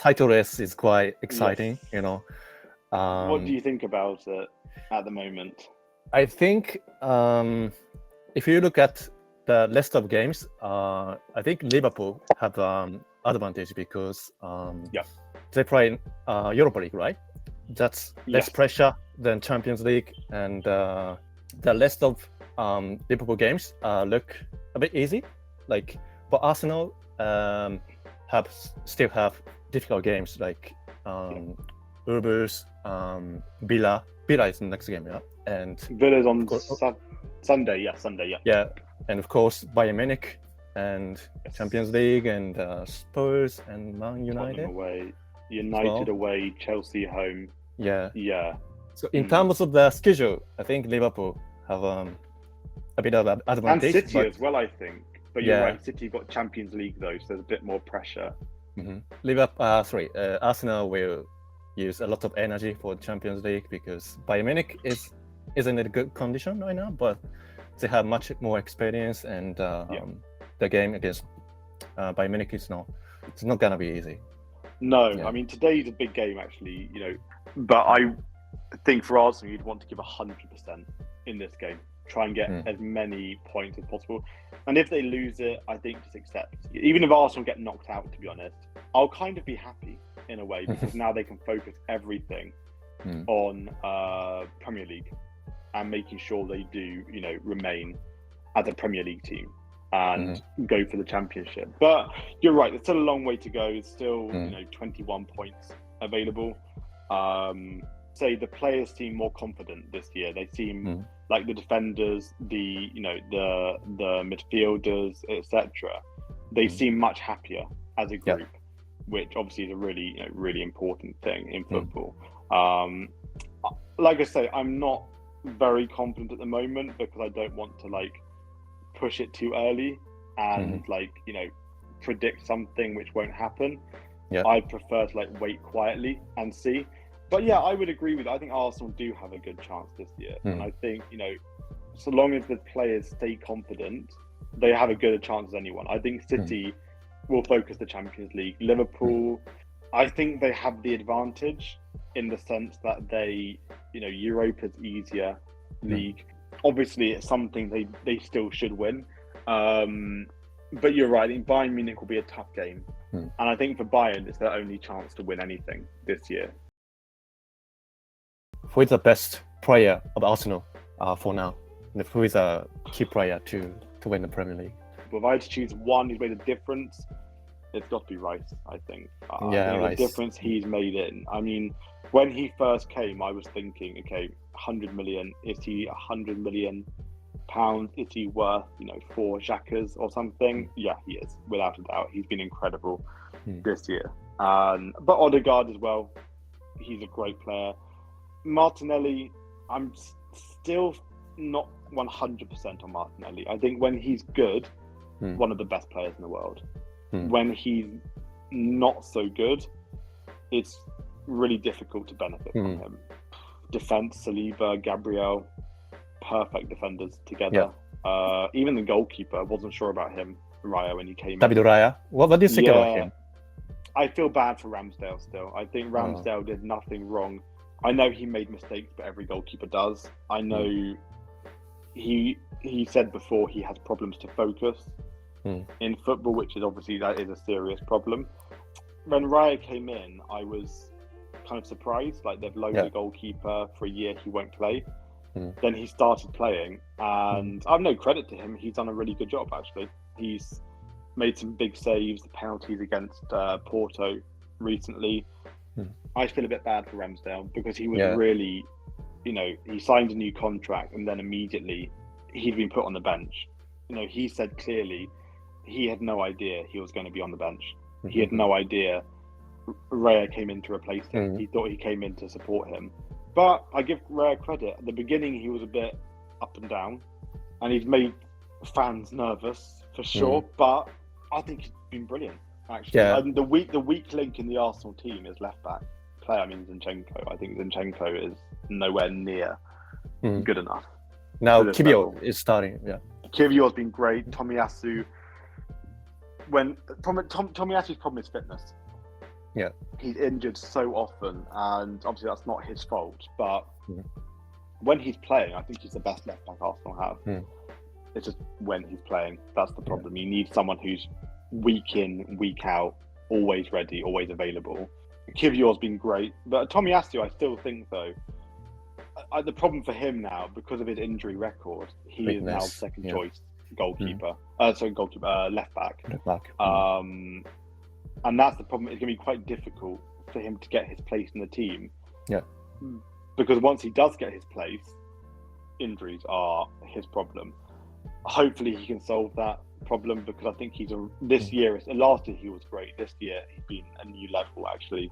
title race is quite exciting. Yes. What do you think about it at the moment? I think if you look at the list of games, I think Liverpool have advantage because they play Europa League, right? That's less pressure than Champions League, and the rest of Liverpool games look a bit easy. Like for Arsenal, still have difficult games like Wolves, Villa. Villa is the next game, and Villa's on Sunday. Yeah, and of course Bayern Munich and Champions League and Spurs and Man United. Tottenham away, United away, Chelsea home. Yeah. So in terms of the schedule, I think Liverpool have a bit of an advantage. And City as well, I think. But you're right, City got Champions League though, so there's a bit more pressure. Arsenal will use a lot of energy for Champions League because Bayern Munich isn't in a good condition right now, but they have much more experience, and the game against Bayern Munich it's not gonna be easy. No, I mean today's a big game actually, but I think for Arsenal you'd want to give 100% in this game. Try and get as many points as possible. And if they lose it, I think just accept. Even if Arsenal get knocked out, to be honest, I'll kind of be happy in a way because now they can focus everything on Premier League and making sure they do, remain as a Premier League team and go for the championship. But you're right, there's still a long way to go. It's still, 21 points available. Say the players seem more confident this year. They seem like the defenders, the midfielders, etc. They seem much happier as a group, which obviously is a really, really important thing in football. Like I say, I'm not very confident at the moment because I don't want to push it too early and predict something which won't happen. I prefer to wait quietly and see. But yeah, I would agree with it. I think Arsenal do have a good chance this year. And I think, so long as the players stay confident, they have a good a chance as anyone. I think City will focus the Champions League. Liverpool, I think they have the advantage in the sense that they, Europa's easier league. Obviously, it's something they still should win. But you're right, I think Bayern Munich will be a tough game. And I think for Bayern, it's their only chance to win anything this year. Who is the best player of Arsenal for now? And who is a key player to win the Premier League? But if I had to choose one who's made a difference, it's got to be Rice, I think. Rice. The difference he's made in. I mean, when he first came, I was thinking, okay, 100 million, is he 100 million pounds? Is he worth, 4 Xhakas or something? Yeah, he is, without a doubt. He's been incredible this year. But Odegaard as well, he's a great player. Martinelli, I'm still not 100% on Martinelli. I think when he's good, one of the best players in the world. When he's not so good, it's really difficult to benefit from him. Defense, Saliba, Gabriel, perfect defenders together. Even the goalkeeper, I wasn't sure about him, Raya, when he came David in. Raya. What do you think about him? I feel bad for Ramsdale still. I think Ramsdale did nothing wrong. I know he made mistakes, but every goalkeeper does. I know he said before he has problems to focus in football, which is obviously that is a serious problem. When Raya came in, I was kind of surprised. They've loaned the goalkeeper for a year, he won't play. Then he started playing, and I have no credit to him. He's done a really good job actually. He's made some big saves, the penalties against Porto recently. I feel a bit bad for Ramsdale because he was really, he signed a new contract and then immediately he'd been put on the bench. He said clearly he had no idea he was going to be on the bench. He had no idea Raya came in to replace him. He thought he came in to support him. But I give Raya credit. At the beginning, he was a bit up and down and he's made fans nervous for sure. But I think he's been brilliant. Actually, the weak link in the Arsenal team is left back player. I mean Zinchenko. I think Zinchenko is nowhere near good enough. Now Kivio is starting. Kivio's been great. Tomiyasu's problem is fitness. Yeah. He's injured so often, and obviously that's not his fault. But when he's playing, I think he's the best left back Arsenal have. It's just when he's playing, that's the problem. You need someone who's week in, week out, always ready, always available. Kivior's been great, but Tomiyasu, I still think though, the problem for him now, because of his injury record, he is now second choice goalkeeper. Left back. And that's the problem. It's going to be quite difficult for him to get his place in the team. Yeah. Because once he does get his place, injuries are his problem. Hopefully he can solve that problem, because I think last year he was great. This year he's been a new level actually.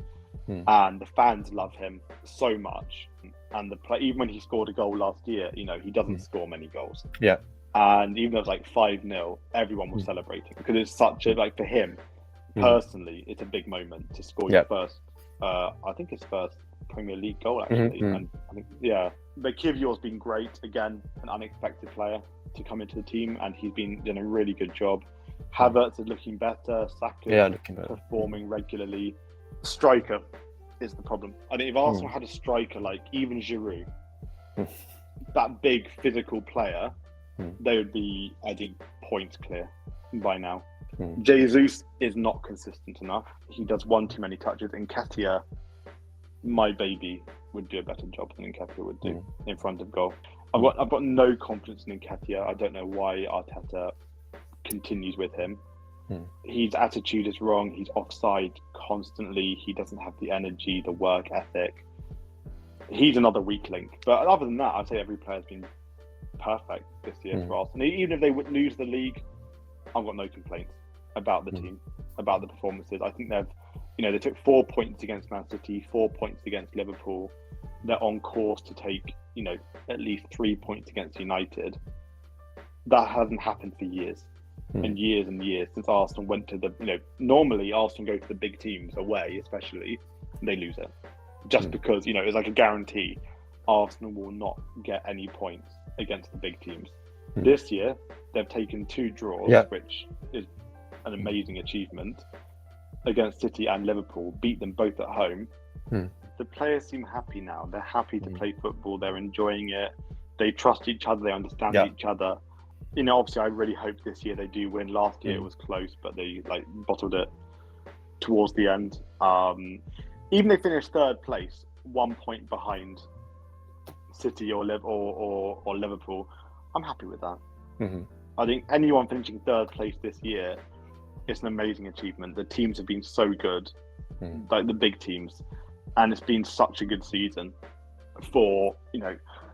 And the fans love him so much. And even when he scored a goal last year, he doesn't score many goals. Yeah. And even though it was like 5-0, everyone was celebrating, because it's such a, for him personally, it's a big moment to score your first, I think his first Premier League goal actually. And I think, but Kivior's been great, again, an unexpected player to come into the team, and he's been doing a really good job. Havertz is looking better, Saka performing regularly. Striker is the problem. I think if Arsenal had a striker like even Giroud, that big physical player, they would be, I think, points clear by now. Jesus is not consistent enough. He does one too many touches. Nketiah, my baby, would do a better job than Nketiah would do in front of goal. I've got no confidence in Nketiah. I don't know why Arteta continues with him. His attitude is wrong. He's offside constantly. He doesn't have the energy, the work ethic. He's another weak link. But other than that, I'd say every player's been perfect this year for Arsenal. Even if they would lose the league, I've got no complaints about the team, about the performances. I think they took 4 points against Man City, 4 points against Liverpool. They're on course to take, at least 3 points against United. That hasn't happened for years. And years since Arsenal went to normally Arsenal go to the big teams away, especially, they lose it. Just because, it's like a guarantee Arsenal will not get any points against the big teams. This year, they've taken 2 draws, which is an amazing achievement, against City and Liverpool, beat them both at home. The players seem happy now. They're happy to play football. They're enjoying it. They trust each other. They understand each other. Obviously, I really hope this year they do win. Last year it was close, but they bottled it towards the end. Even if they finished third place, 1 point behind City or Liverpool, I'm happy with that. I think anyone finishing third place this year, it's an amazing achievement. The teams have been so good, like the big teams, and it's been such a good season for,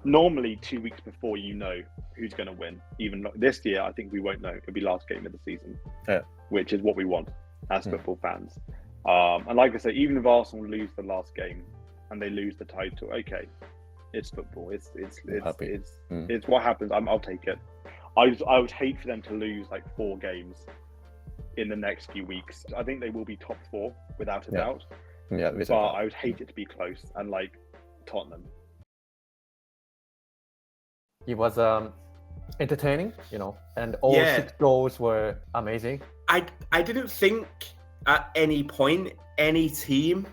normally 2 weeks before who's going to win. Even this year, I think we won't know. It'll be last game of the season, which is what we want as football fans. And like I say, even if Arsenal lose the last game and they lose the title, okay, it's football. It's what happens. I'll take it. I would hate for them to lose 4 games in the next few weeks. I think they will be top 4 without a doubt. Yeah, but I would hate it to be close and Tottenham. It was entertaining, and all 6 goals were amazing. I didn't think at any point any team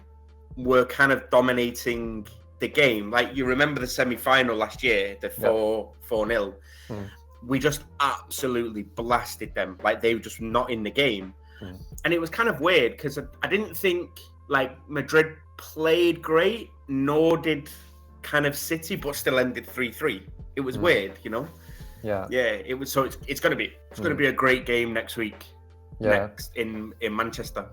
were kind of dominating the game. You remember the semi-final last year, the 4-0. We just absolutely blasted them. They were just not in the game. And it was kind of weird because I didn't think Madrid played great, nor did kind of City, but still ended 3-3. It was weird, Yeah, it was. So it's going to be a great game next week. Next in Manchester.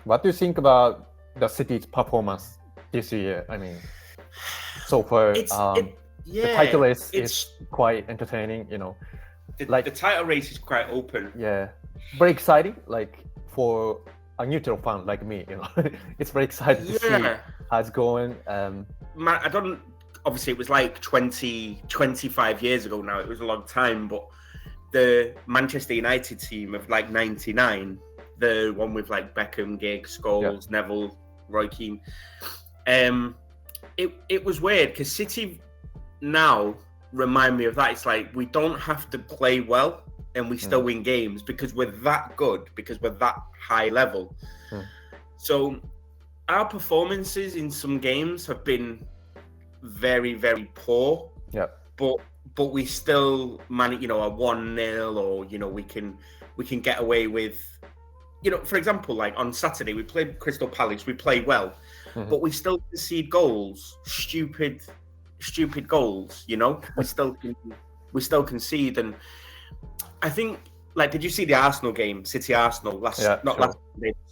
What do you think about the City's performance this year? I mean, so far, the title race is quite entertaining. The title race is quite open. Yeah, very exciting. For a neutral fan like me, it's very exciting to see how it's going. I don't. Obviously, it was 25 years ago now. It was a long time, but the Manchester United team of 99, the one with Beckham, Giggs, Scholes, Neville, Roy Keane. It was weird because City now remind me of that. It's we don't have to play well and we still win games because we're that good, because we're that high level. So our performances in some games have been very, very poor. Yeah. But we still manage, a 1-0, or we can get away with, for example, like on Saturday we played Crystal Palace, we played well, but we still concede goals, stupid goals. We still concede, and I think, like, did you see the Arsenal game, City Arsenal last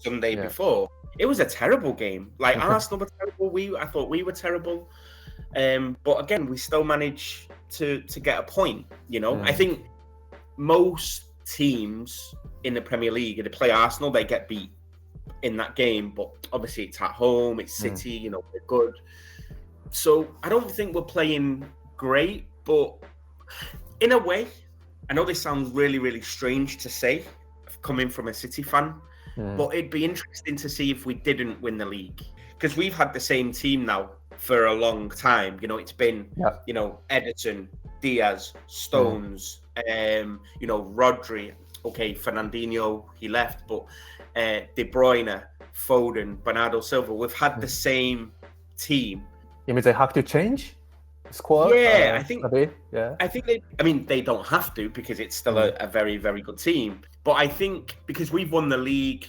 Sunday Yeah. before? It was a terrible game. Like, Arsenal were terrible. I thought we were terrible. But again, we still managed to get a point. I think most teams in the Premier League, if they play Arsenal, they get beat in that game. But obviously, it's at home. It's City. They're good. So I don't think we're playing great. But in a way, I know this sounds really, really strange to say, coming from a City fan. But it'd be interesting to see if we didn't win the league, because we've had the same team now for a long time. It's been, Ederson, Diaz, Stones, Rodri. Okay, Fernandinho, he left, but De Bruyne, Foden, Bernardo Silva. We've had the same team. You mean they have to change squad? Yeah, I think. A bit? Yeah. I think they don't have to, because it's still a very, very good team. But I think because we've won the league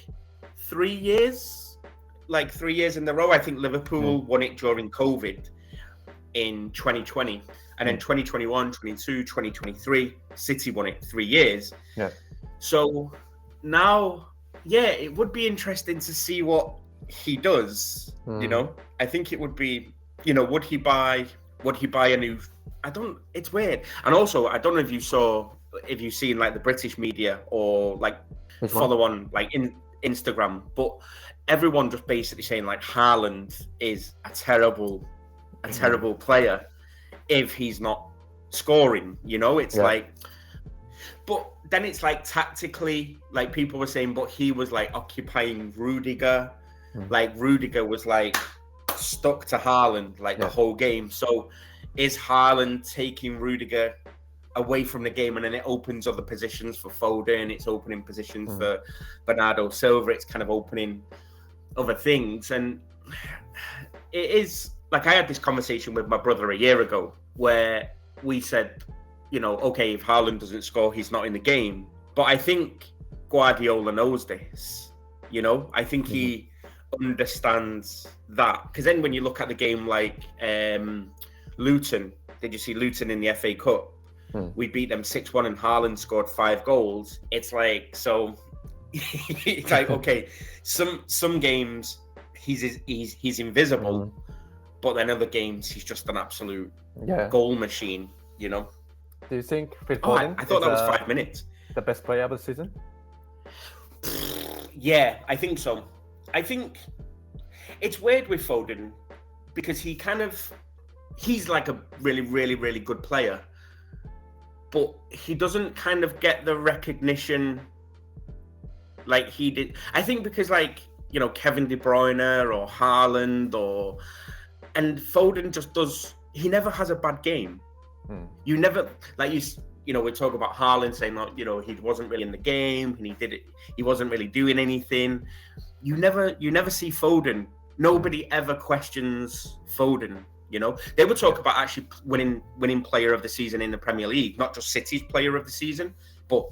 3 years in a row. I think Liverpool won it during COVID in 2020, and then 2021, 22, 2023, City won it 3 years. Yeah. So now, it would be interesting to see what he does. I think it would be, would he buy a new? It's weird. And also, I don't know if you've seen like the British media or like follow on like in Instagram, but everyone just basically saying like Haaland is a terrible player if he's not scoring. It's like, but then it's like tactically, like people were saying, but he was like occupying Rudiger, like Rudiger was like stuck to Haaland like the whole game. So is Haaland taking Rudiger away from the game, and then it opens other positions for Foden, it's opening positions for Bernardo Silva, it's kind of opening other things. And it is like, I had this conversation with my brother a year ago where we said, okay, if Haaland doesn't score, he's not in the game. But I think Guardiola knows this. I think he understands that, because then when you look at the game like Luton, did you see Luton in the FA Cup? We beat them 6-1 and Haaland scored 5 goals. It's like, so it's like, okay, some games he's invisible, but then other games he's just an absolute goal machine. Do you think Phil Foden I thought that was 5 minutes. The best player of the season? Yeah, I think so. I think it's weird with Foden because he's like a really, really, really good player, but he doesn't kind of get the recognition like he did. I think because like, Kevin De Bruyne or Haaland and Foden just does, he never has a bad game. You never, like we talk about Haaland saying that, he wasn't really in the game and he wasn't really doing anything. You never see Foden. Nobody ever questions Foden. They would talk about actually winning player of the season in the Premier League, not just City's player of the season, but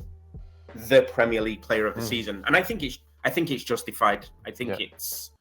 the Premier League player of the season. And I think it's justified. I think it's